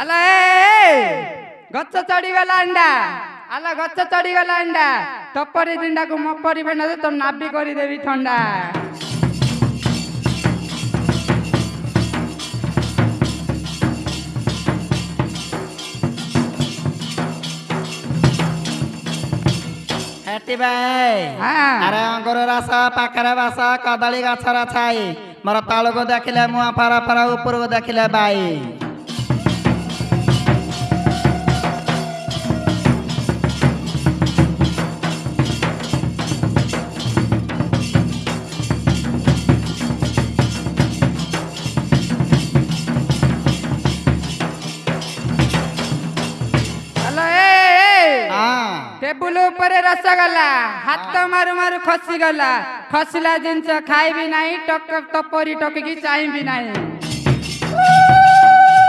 ଆଲ ଗଛ ଚଢିଗଲା ଅଣ୍ଡା ଆଲ ଗଛ ଚଢିଗଲା ଅଣ୍ଡା ତପରି ଦିଣ୍ଡାକୁ ମପରି ବେନା ତ ନାବି କରିଦେବି ଥଣ୍ଡା। अरे अंगूर रस पाखरे बस कदली गछर छाई मोर तलू को देखिले मुआ फरा फरा ऊपर को देखिले बाई। टेबुल ऊपर रसगोला हाथ मारु मारु खसीगला खसला जिनस खाइबी नहीं टक टपरी टकिकी चाहिबी नहीं।